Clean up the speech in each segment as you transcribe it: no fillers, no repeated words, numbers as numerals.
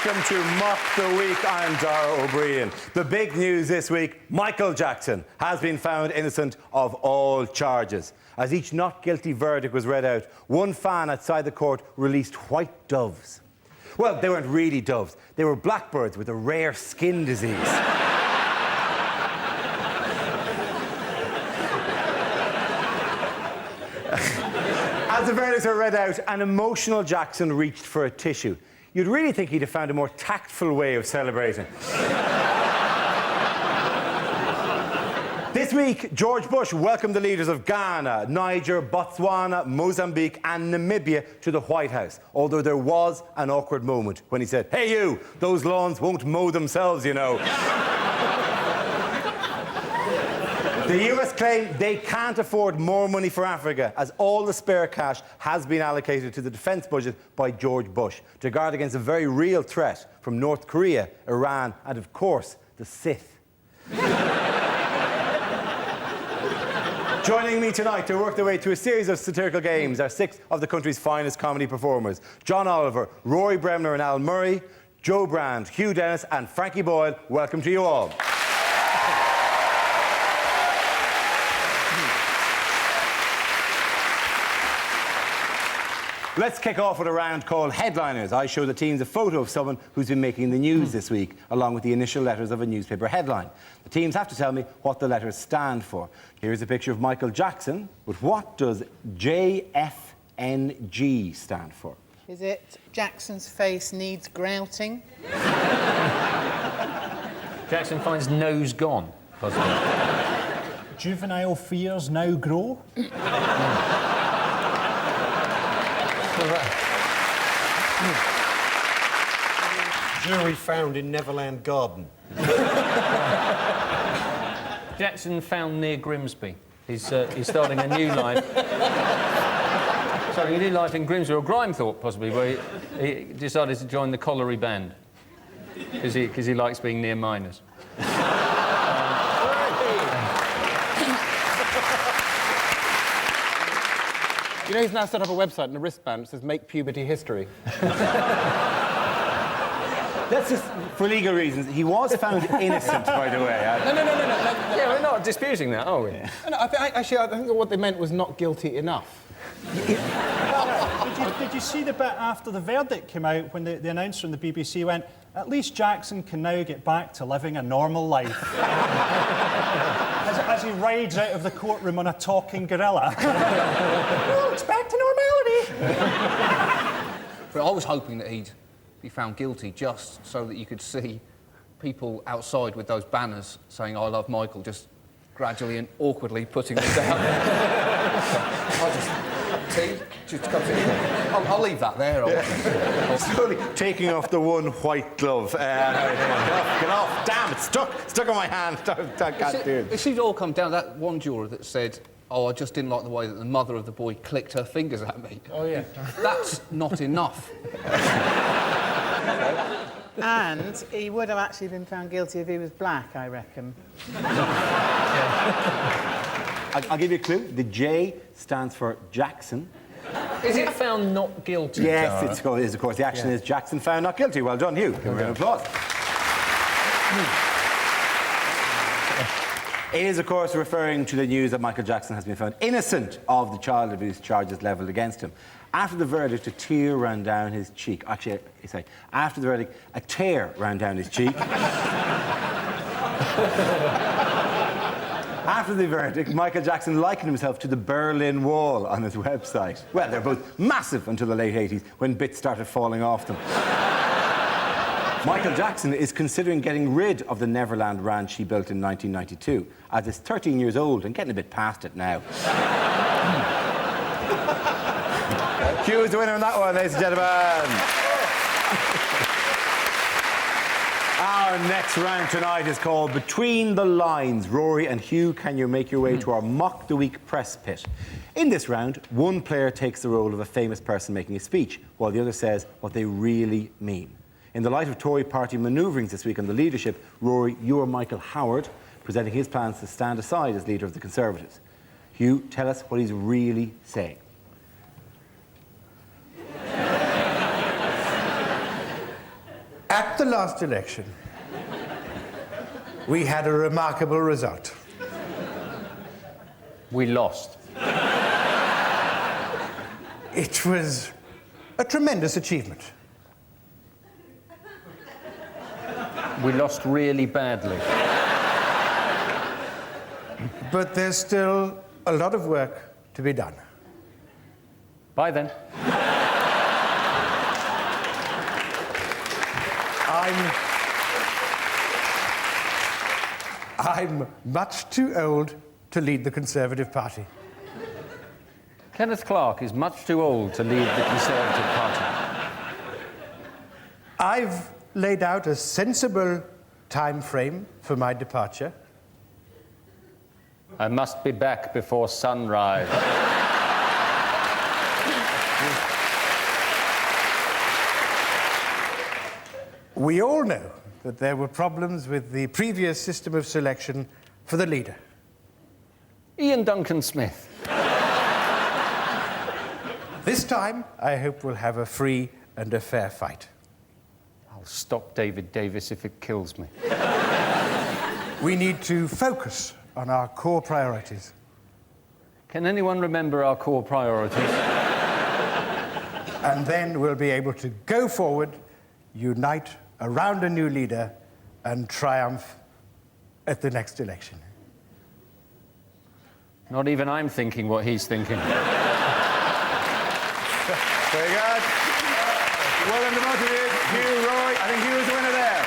welcome to Mock the Week. I'm Dara O'Brien. The big news this week, Michael Jackson has been found innocent of all charges. As each not guilty verdict was read out, one fan outside the court released white doves. Well, they weren't really doves. They were blackbirds with a rare skin disease. As the verdicts are read out, an emotional Jackson reached for a tissue. You'd really think he'd have found a more tactful way of celebrating. This week, George Bush welcomed the leaders of Ghana, Niger, Botswana, Mozambique and Namibia to the White House, although there was an awkward moment when he said, "Hey you, those lawns won't mow themselves, you know." The US claim they can't afford more money for Africa, as all the spare cash has been allocated to the defence budget by George Bush to guard against a very real threat from North Korea, Iran and, of course, the Sith. Joining me tonight to work their way through a series of satirical games are six of the country's finest comedy performers: John Oliver, Rory Bremner and Al Murray, Joe Brand, Hugh Dennis and Frankie Boyle. Welcome to you all. Let's kick off with a round called Headliners. I show the teams a photo of someone who's been making the news this week, along with the initial letters of a newspaper headline. The teams have to tell me what the letters stand for. Here's a picture of Michael Jackson, but what does JFNG stand for? Is it Jackson's face needs grouting? Jackson finds nose gone, possibly. Juvenile fears now grow. Jury found in Neverland Garden. Jackson found near Grimsby. He's starting a new life. Starting a new life in Grimsby, or Grimethorpe, possibly, where he decided to join the Colliery Band because he likes being near miners. You know, he's now set up a website and a wristband that says "Make Puberty History." Let's just, for legal reasons, he was found innocent, by the way. No. Yeah, we're not disputing that, are we? No, I think what they meant was not guilty enough. Did you see the bit after the verdict came out when the announcer on the BBC went, "At least Jackson can now get back to living a normal life." as he rides out of the courtroom on a talking gorilla. "Oh, it's back to normality." But I was hoping that he'd be found guilty just so that you could see people outside with those banners saying "I love Michael," just gradually and awkwardly putting them down. I'll leave that there. Slowly taking off the one white glove. Get off. Damn, it's stuck on my hand. I can't do it. It seemed to all come down to that one juror that said, "Oh, I just didn't like the way that the mother of the boy clicked her fingers at me." Oh, yeah. That's not enough. And he would have actually been found guilty if he was black, I reckon. I'll give you a clue. The J stands for Jackson. Is it found not guilty? Yes, it is, of course. The action is Jackson found not guilty. Well done, Hugh. Give him a round of applause. It is, of course, referring to the news that Michael Jackson has been found innocent of the child abuse charges levelled against him. After the verdict, a tear ran down his cheek. Actually, after the verdict, a tear ran down his cheek. After the verdict, Michael Jackson likened himself to the Berlin Wall on his website. Well, they're both massive until the late 80s, when bits started falling off them. Michael Jackson is considering getting rid of the Neverland Ranch he built in 1992, as it's 13 years old and getting a bit past it now. Hugh is the winner on that one, ladies and gentlemen. Our next round tonight is called Between the Lines. Rory and Hugh, can you make your way to our Mock the Week press pit? In this round, one player takes the role of a famous person making a speech, while the other says what they really mean. In the light of Tory party manoeuvrings this week on the leadership, Rory, you are Michael Howard, presenting his plans to stand aside as leader of the Conservatives. Hugh, tell us what he's really saying. At the last election, we had a remarkable result. We lost. It was a tremendous achievement. We lost really badly. But there's still a lot of work to be done. Bye then. I'm much too old to lead the Conservative Party. Kenneth Clarke is much too old to lead the Conservative Party. I've laid out a sensible time frame for my departure. I must be back before sunrise. We all know that there were problems with the previous system of selection for the leader. Ian Duncan Smith. This time, I hope we'll have a free and a fair fight. I'll stop David Davis if it kills me. We need to focus on our core priorities. Can anyone remember our core priorities? And then we'll be able to go forward, unite around a new leader, and triumph at the next election. Not even I'm thinking what he's thinking. Very good. Well done to both of you. Hugh, Rory. I think Hugh is the winner there.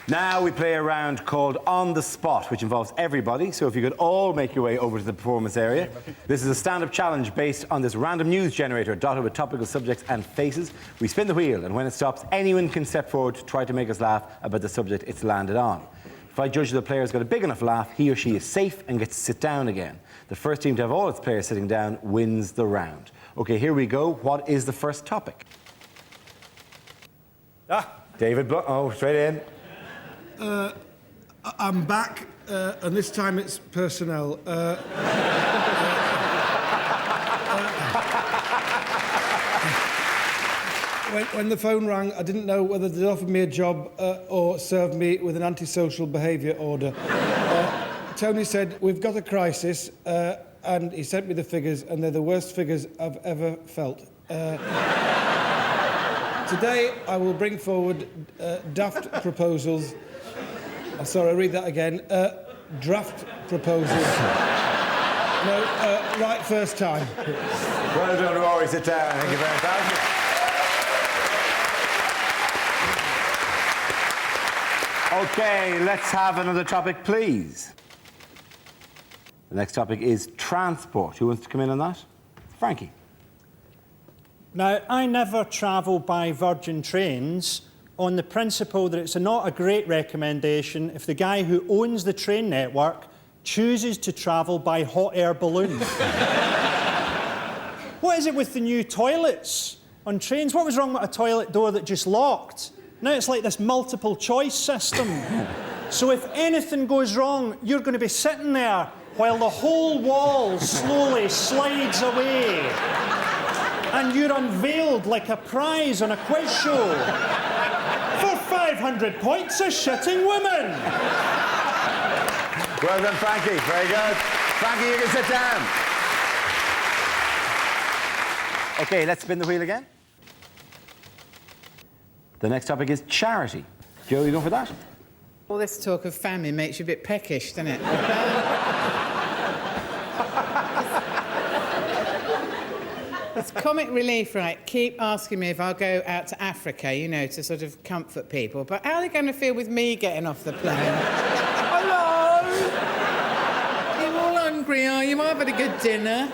Now we play a round called On the Spot, which involves everybody. So if you could all make your way over to the performance area. This is a stand-up challenge based on this random news generator dotted with topical subjects and faces. We spin the wheel, and when it stops, anyone can step forward to try to make us laugh about the subject it's landed on. If I judge the player's got a big enough laugh, he or she is safe and gets to sit down again. The first team to have all its players sitting down wins the round. OK, here we go. What is the first topic? David Blunt. Oh, straight in. I'm back, and this time it's personnel. When the phone rang, I didn't know whether they'd offered me a job or served me with an antisocial behaviour order. Tony said, "We've got a crisis," and he sent me the figures, and they're the worst figures I've ever felt. Today, I will bring forward daft proposals. Oh, sorry, I'll read that again. Draft proposals. No, right first time. Well done, Rory. Sit down. Thank you very much. OK, let's have another topic, please. The next topic is transport. Who wants to come in on that? Frankie. Now, I never travel by Virgin Trains on the principle that it's not a great recommendation if the guy who owns the train network chooses to travel by hot air balloon. What is it with the new toilets on trains? What was wrong with a toilet door that just locked? Now it's like this multiple choice system. So if anything goes wrong, you're going to be sitting there while the whole wall slowly slides away. And you're unveiled like a prize on a quiz show. For 500 points, a shitting woman. Well done, Frankie. Very good. Frankie, you can sit down. OK, let's spin the wheel again. The next topic is charity. Joe, you going for that? All this talk of famine makes you a bit peckish, doesn't it? It's comic relief, right? Keep asking me if I'll go out to Africa, you know, to sort of comfort people. But how are they going to feel with me getting off the plane? Hello? You're all hungry, are you? I've had a good dinner.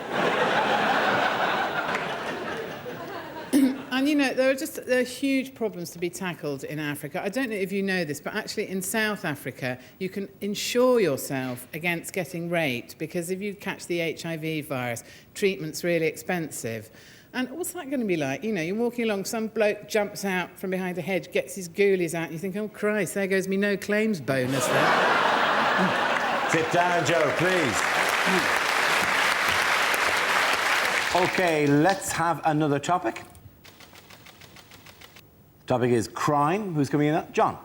And, you know, there are huge problems to be tackled in Africa. I don't know if you know this, but actually in South Africa, you can insure yourself against getting raped because if you catch the HIV virus, treatment's really expensive. And what's that going to be like? You know, you're walking along, some bloke jumps out from behind a hedge, gets his ghoulies out, and you think, oh, Christ, there goes me no claims bonus there. Sit down, Joe, please. OK, let's have another topic. Topic is crime. Who's coming in? John.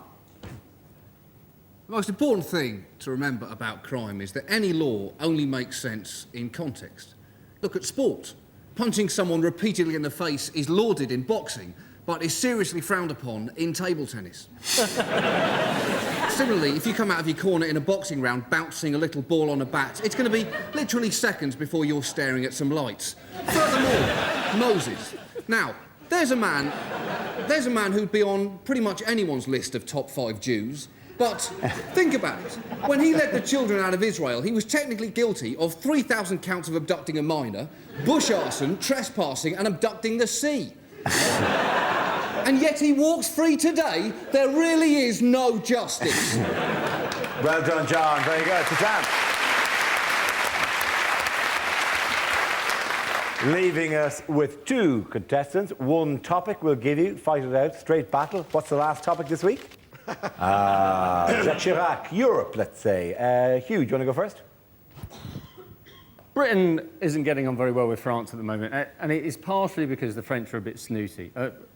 The most important thing to remember about crime is that any law only makes sense in context. Look at sport. Punching someone repeatedly in the face is lauded in boxing, but is seriously frowned upon in table tennis. Similarly, if you come out of your corner in a boxing round bouncing a little ball on a bat, it's going to be literally seconds before you're staring at some lights. Furthermore, Moses. Now, there's a man who'd be on pretty much anyone's list of top 5 Jews. But think about it. When he led the children out of Israel, he was technically guilty of 3,000 counts of abducting a minor, bush arson, trespassing, and abducting the sea. And yet he walks free today. There really is no justice. Well done, John. Very good. Suzanne. Leaving us with 2 contestants. 1 topic we'll give you. Fight it out. Straight battle. What's the last topic this week? Jacques Chirac. Europe, let's say. Hugh, do you want to go first? Britain isn't getting on very well with France at the moment, and it is partially because the French are a bit snooty.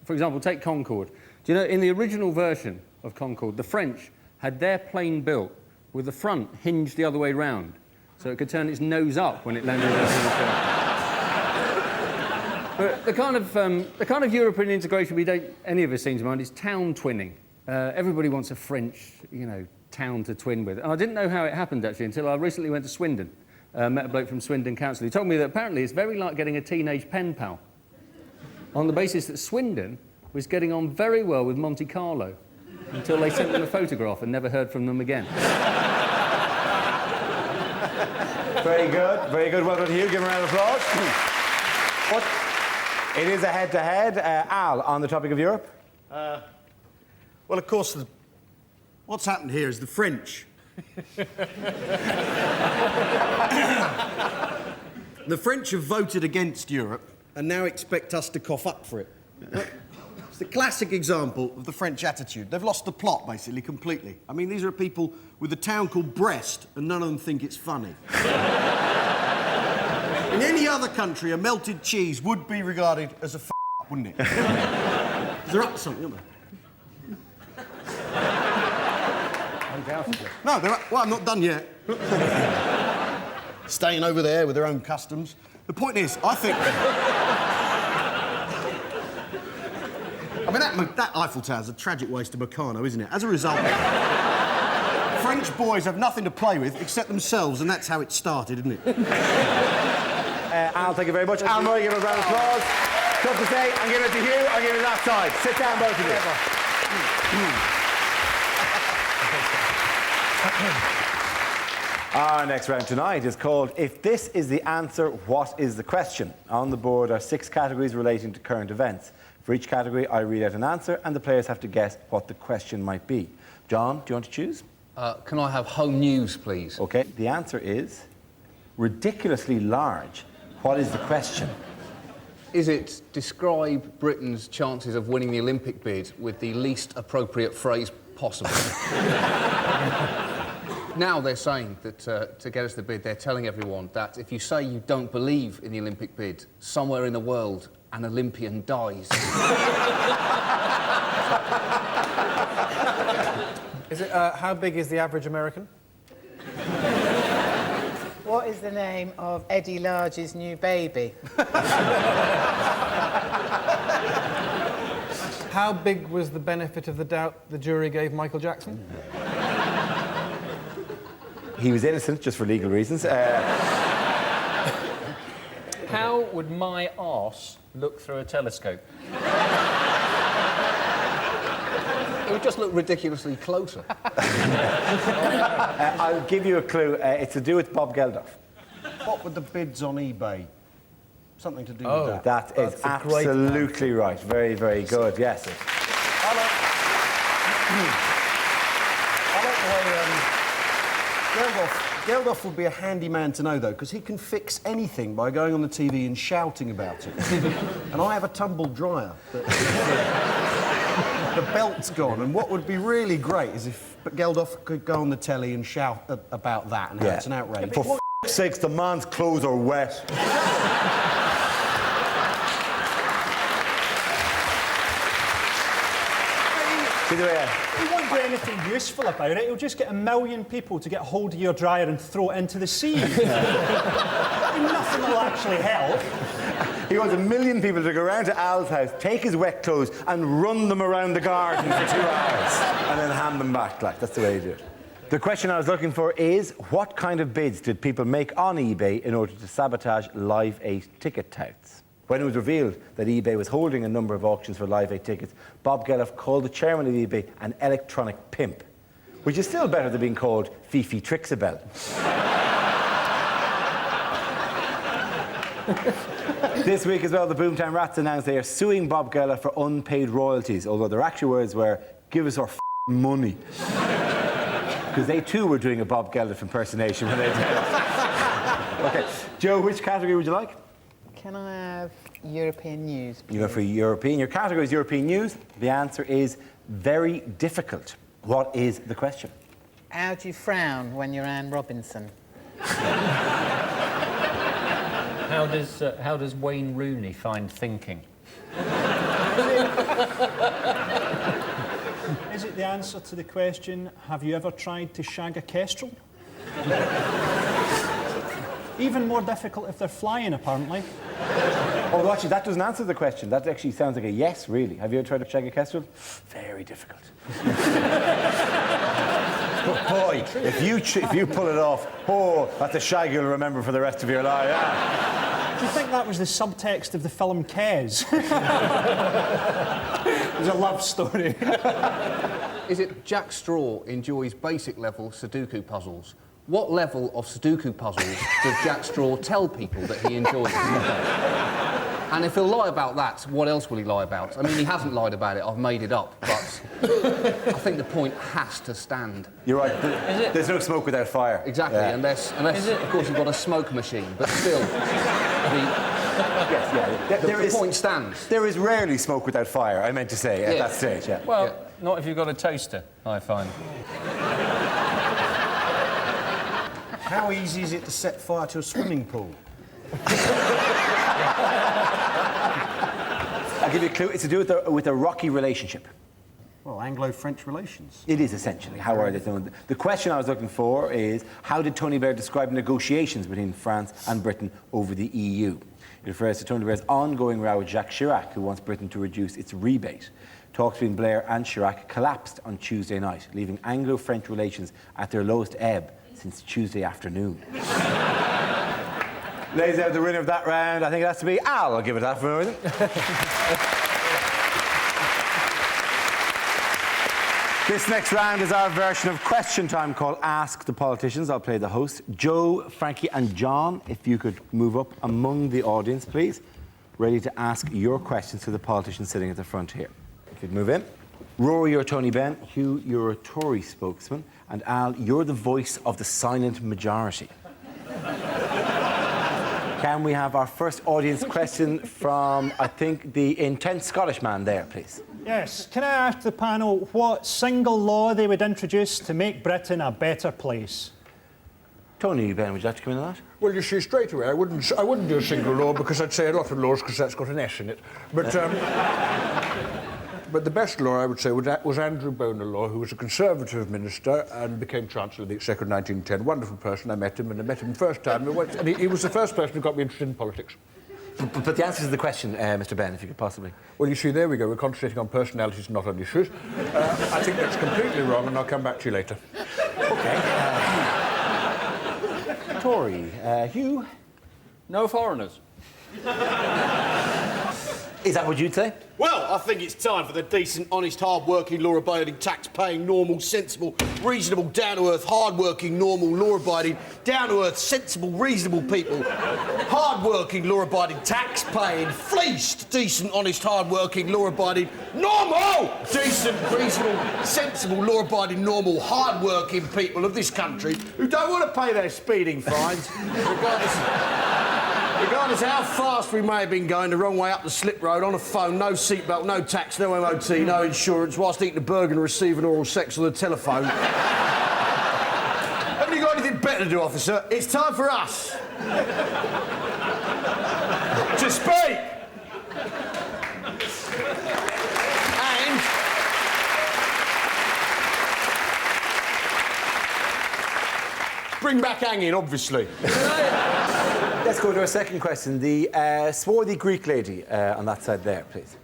For example, take Concorde. Do you know, in the original version of Concorde, the French had their plane built with the front hinged the other way round, so it could turn its nose up when it landed on the But the kind of European integration we don't, any of us seem to mind, is town twinning. Everybody wants a French, town to twin with. And I didn't know how it happened, actually, until I recently went to Swindon. Met a bloke from Swindon Council. He told me that apparently it's very like getting a teenage pen pal, on the basis that Swindon was getting on very well with Monte Carlo until they sent them a photograph and never heard from them again. Very good, very good. Well done, Hugh. Give him a round of applause. It is a head-to-head. Al, on the topic of Europe? Well, of course, what's happened here is the French. The French have voted against Europe and now expect us to cough up for it. It's the classic example of the French attitude. They've lost the plot, basically, completely. I mean, these are people with a town called Brest, and none of them think it's funny. In any other country, a melted cheese would be regarded as a f***, wouldn't it? They're up to something, aren't they? No, they're up. Well, I'm not done yet. Staying over there with their own customs. The point is, I think... I mean, that Eiffel Tower's a tragic waste of Meccano, isn't it? As a result, French boys have nothing to play with except themselves, and that's how it started, isn't it? Al, thank you very much. Al Murray, give a round of applause. Tough to say. I'm giving it to Hugh. I'm giving it that side. Sit down, both of you. Our next round tonight is called If This Is the Answer, What Is the Question? On the board are 6 categories relating to current events. For each category, I read out an answer, and the players have to guess what the question might be. John, do you want to choose? Can I have home news, please? OK. The answer is ridiculously large. What is the question? Is it describe Britain's chances of winning the Olympic bid with the least appropriate phrase possible? Now they're saying that to get us the bid, they're telling everyone that if you say you don't believe in the Olympic bid, somewhere in the world, an Olympian dies. Is it, how big is the average American? What is the name of Eddie Large's new baby? How big was the benefit of the doubt the jury gave Michael Jackson? He was innocent, just for legal reasons. How would my arse look through a telescope? It would just look ridiculously closer. I'll give you a clue. It's to do with Bob Geldof. What were the bids on eBay? Something to do with that. That is absolutely right. Very, very good. Yes. Geldof would be a handy man to know, though, because he can fix anything by going on the TV and shouting about it. And I have a tumble dryer. The belt's gone, and what would be really great is if Geldof could go on the telly and shout about that and how it's an outrage. For f***'s sakes, the man's clothes are wet. Either way, He won't do anything useful about it. He'll just get 1 million people to get hold of your dryer and throw it into the sea. Nothing will actually help. he wants 1 million people to go around to Al's house, take his wet clothes and run them around the garden for 2 hours and then hand them back. Like, that's the way you do it. The question I was looking for is, what kind of bids did people make on eBay in order to sabotage Live 8 ticket touts? When it was revealed that eBay was holding a number of auctions for Live 8 tickets, Bob Geldof called the chairman of eBay an electronic pimp, which is still better than being called Fifi Trixabel. This week as well, the Boomtown Rats announced they are suing Bob Geldof for unpaid royalties, although their actual words were, "Give us our money." Because they too were doing a Bob Geldof impersonation when they did it. OK, Joe, which category would you like? Can I have European news, please? You go for European. Your category is European news. The answer is very difficult. What is the question? How do you frown when you're Anne Robinson? How does Wayne Rooney find thinking? Is it the answer to the question, have you ever tried to shag a kestrel? Even more difficult if they're flying, apparently. Although actually that doesn't answer the question. That actually sounds like a yes, really. Have you ever tried to shag a kestrel? Very difficult. But boy, if you pull it off, oh, that's a shag you'll remember for the rest of your life. Yeah. Do you think that was the subtext of the film Kes? It was a love story. Is it Jack Straw enjoys basic level Sudoku puzzles? What level of Sudoku puzzles does Jack Straw tell people that he enjoys? And if he'll lie about that, what else will he lie about? I mean, he hasn't lied about it, I've made it up, but I think the point has to stand. You're right, there's no smoke without fire. Exactly, Yeah. unless of course, you've got a smoke machine, but still, the point stands. There is rarely smoke without fire, I meant to say, at that stage, yeah. Well, not if you've got a toaster, I find. How easy is it to set fire to a swimming pool? I'll give you a clue. It's to do with a rocky relationship. Well, Anglo-French relations. It is essentially. How are they doing? The question I was looking for is, how did Tony Blair describe negotiations between France and Britain over the EU? It refers to Tony Blair's ongoing row with Jacques Chirac, who wants Britain to reduce its rebate. Talks between Blair and Chirac collapsed on Tuesday night, leaving Anglo-French relations at their lowest ebb since Tuesday afternoon. Ladies out the winner of that round, I think it has to be Al. I'll give it that for a minute. This next round is our version of Question Time called Ask the Politicians. I'll play the host. Joe, Frankie and John, if you could move up among the audience, please. Ready to ask your questions to the politicians sitting at the front here. If you'd move in. Rory, you're Tony Benn. Hugh, you're a Tory spokesman. And Al, you're the voice of the silent majority. Can we have our first audience question from, I think, the intense Scottish man there, please? Yes. Can I ask the panel what single law they would introduce to make Britain a better place? Tony Benn, would you like to come in on that? Well, you see, straight away, I wouldn't do a single law because I'd say a lot of laws because that's got an S in it. But the best law, I would say, was Andrew Boyle law, who was a Conservative minister and became Chancellor of the Exchequer in 1910. Wonderful person. I met him, and I met him the first time. And he was the first person who got me interested in politics. But the answer to the question, Mr. Benn, if you could possibly... Well, you see, there we go. We're concentrating on personalities, not on issues. I think that's completely wrong, and I'll come back to you later. OK. Tory. Hugh? No foreigners. Is that what you'd say? Well, I think it's time for the decent, honest, hard-working, law-abiding, tax-paying, normal, sensible, reasonable, down-to-earth, hard-working, normal, law-abiding, down-to-earth, sensible, reasonable people. Hard-working, law-abiding, tax-paying, fleeced, decent, honest, hard-working, law-abiding, normal, decent, reasonable, sensible, law-abiding, normal, hard-working people of this country who don't want to pay their speeding fines, regardless how fast we may have been going the wrong way up the slip road, on a phone, no seatbelt, no tax, no MOT, no insurance, whilst eating a burger and receiving oral sex on the telephone. Haven't you got anything better to do, officer? It's time for us to speak. bring back hanging, obviously. Let's go to our second question. The swarthy Greek lady on that side there, please.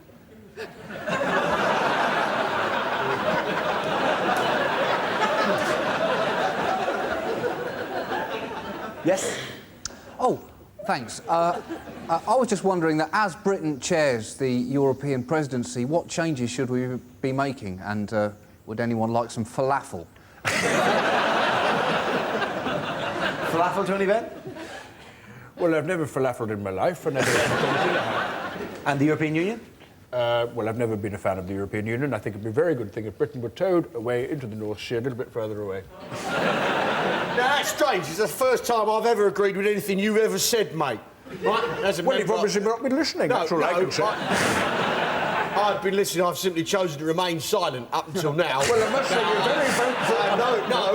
Yes? Oh, thanks. I was just wondering that as Britain chairs the European presidency, what changes should we be making? And would anyone like some falafel? Falafel, Tony Benn? Well, I've never falafeled in my life. I never And the European Union? Well, I've never been a fan of the European Union. I think it'd be a very good thing if Britain were towed away into the North Sea, a little bit further away. Now, that's strange. It's the first time I've ever agreed with anything you've ever said, mate. Right? As a Well, member... you've obviously not been listening. That's all I can say. I've been listening. I've simply chosen to remain silent up until now. Well, I must say you're very vocal.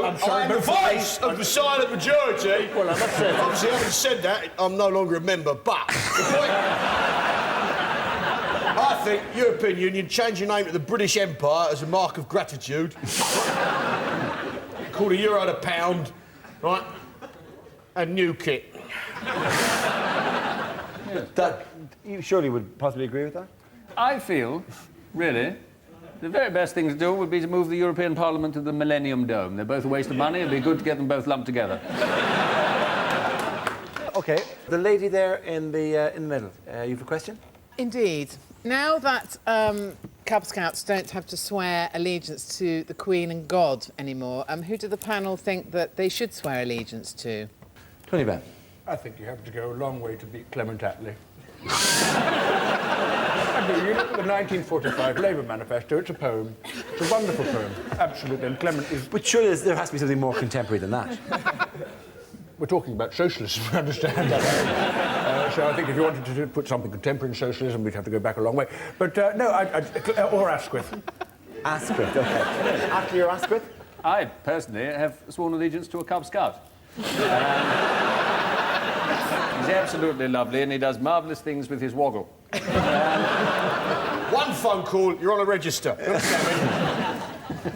I'm sorry, I'm the but voice of the silent majority. Well, I must say... Obviously, having said that, I'm no longer a member, but... The point... I think European Union, change your name to the British Empire as a mark of gratitude. Call the euro to pound, right? And new kit. That, you surely would possibly agree with that? I feel, really, the very best thing to do would be to move the European Parliament to the Millennium Dome. They're both a waste of money. It'd be good to get them both lumped together. OK, the lady there in the middle. You have a question? Indeed. Now that Cub Scouts don't have to swear allegiance to the Queen and God anymore, who do the panel think that they should swear allegiance to? Tony Benn. I think you have to go a long way to beat Clement Attlee. I do. You look at the 1945 Labour Manifesto, it's a poem. It's a wonderful poem, absolutely, and Clement is... But surely there has to be something more contemporary than that. We're talking about socialism, I understand that. So I think if you wanted to put something contemporary in socialism, we'd have to go back a long way. But no, or Asquith. Asquith, OK. After your Asquith? I, personally, have sworn allegiance to a Cub Scout. He's absolutely lovely and he does marvellous things with his woggle. One phone call, you're on a register.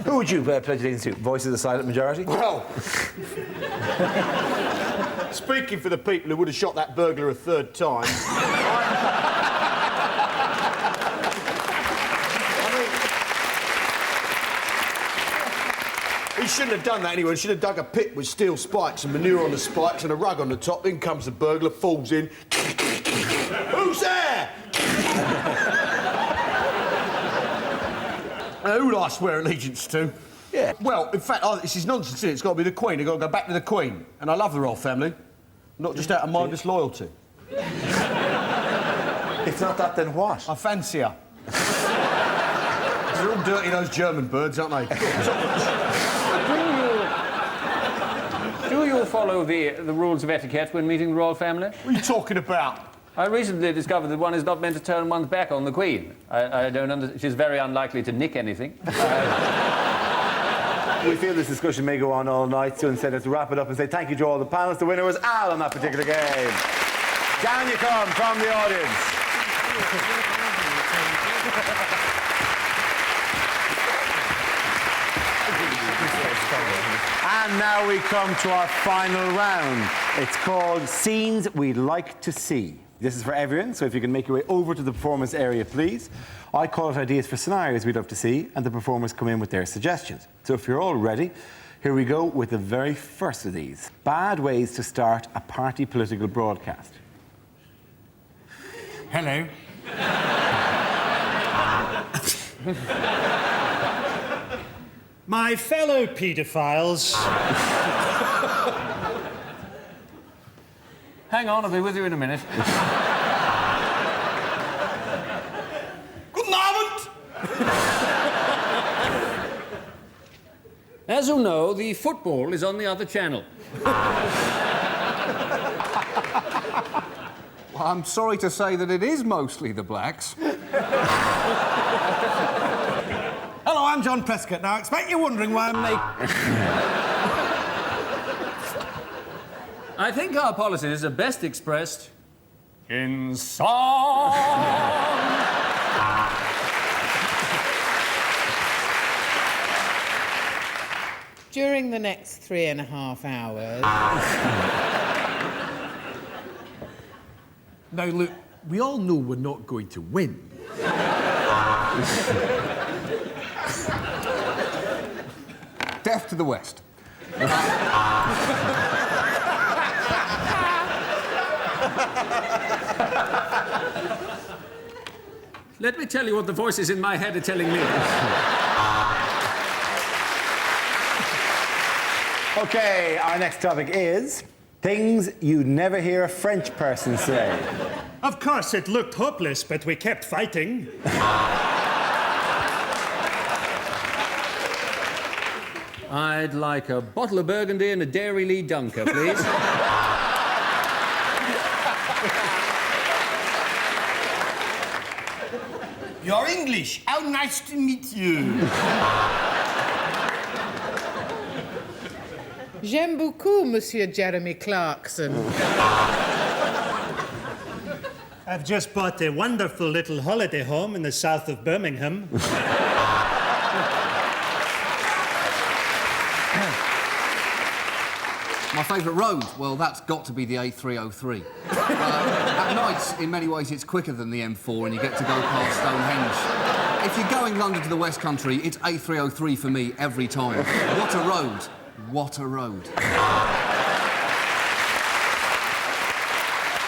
Who would you pledge allegiance to? Voice of the silent majority? Well, speaking for the people who would have shot that burglar a third time, he shouldn't have done that anyway. He should have dug a pit with steel spikes and manure on the spikes and a rug on the top. In comes the burglar, falls in. Who's there? Who would I swear allegiance to? Yeah. Well, in fact, this is nonsense, isn't it? It's got to be the Queen. I've got to go back to the Queen. And I love the royal family. Not just out of mindless loyalty. If not that, then what? I fancy her. They're all dirty, those German birds, aren't they? Do you follow the rules of etiquette when meeting the royal family? What are you talking about? I recently discovered that one is not meant to turn one's back on the Queen. I don't understand. She's very unlikely to nick anything. We feel this discussion may go on all night, so instead let's wrap it up and say thank you to all the panellists. The winner was Al on that particular game. Down you come from the audience. And now we come to our final round. It's called Scenes We'd Like to See. This is for everyone, so if you can make your way over to the performance area, please. I call it ideas for scenarios we'd love to see, and the performers come in with their suggestions. So if you're all ready, here we go with the very first of these. Bad ways to start a party political broadcast. Hello. My fellow paedophiles. Hang on, I'll be with you in a minute. Good moment! As you know, the football is on the other channel. Well, I'm sorry to say that it is mostly the blacks. Hello, I'm John Prescott. Now, I expect you're wondering why I'm making... I think our policies are best expressed in song. During the next 3.5 hours... Now, look, we all know we're not going to win. Death to the West. Let me tell you what the voices in my head are telling me. OK, our next topic is things you'd never hear a French person say. Of course, it looked hopeless, but we kept fighting. I'd like a bottle of Burgundy and a Dairy Lee Dunker, please. You're English. How nice to meet you. J'aime beaucoup, Monsieur Jeremy Clarkson. I've just bought a wonderful little holiday home in the south of Birmingham. My favourite road? Well, that's got to be the A303. At night, in many ways, it's quicker than the M4 and you get to go past Stonehenge. If you're going London to the West Country, it's A303 for me every time. What a road. What a road.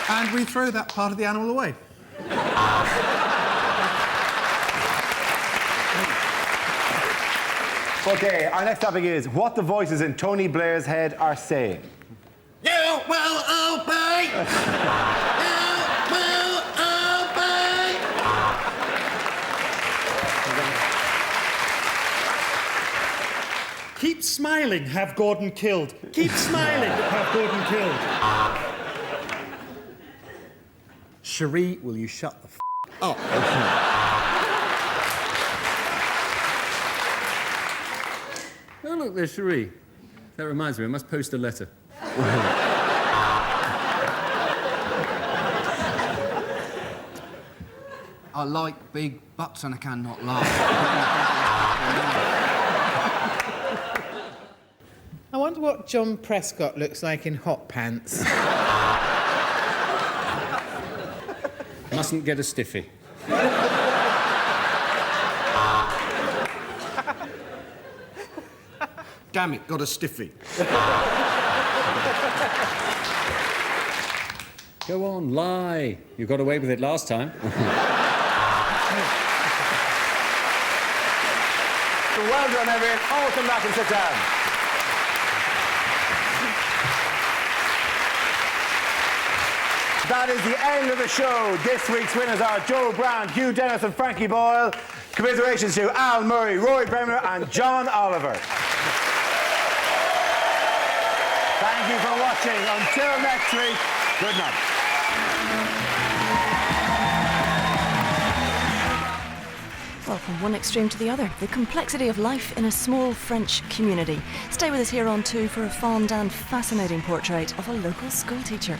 And we throw that part of the animal away. OK, our next topic is what the voices in Tony Blair's head are saying. You will obey! You will obey! Keep smiling, have Gordon killed. Keep smiling, have Gordon killed. Cherie, will you shut the f*** up? Oh, look, there's Cherie. That reminds me, I must post a letter. I like big butts and I cannot laugh. I wonder what John Prescott looks like in hot pants. Mustn't get a stiffy. Damn it, got a stiffy. Go on, lie. You got away with it last time. Well done, everyone. All come back and sit down. That is the end of the show. This week's winners are Joe Brown, Hugh Dennis and Frankie Boyle. Commiserations to Al Murray, Rory Bremner and John Oliver. Thank you for watching. Until next week, good night. Well, from one extreme to the other, the complexity of life in a small French community. Stay with us here on 2 for a fond and fascinating portrait of a local schoolteacher.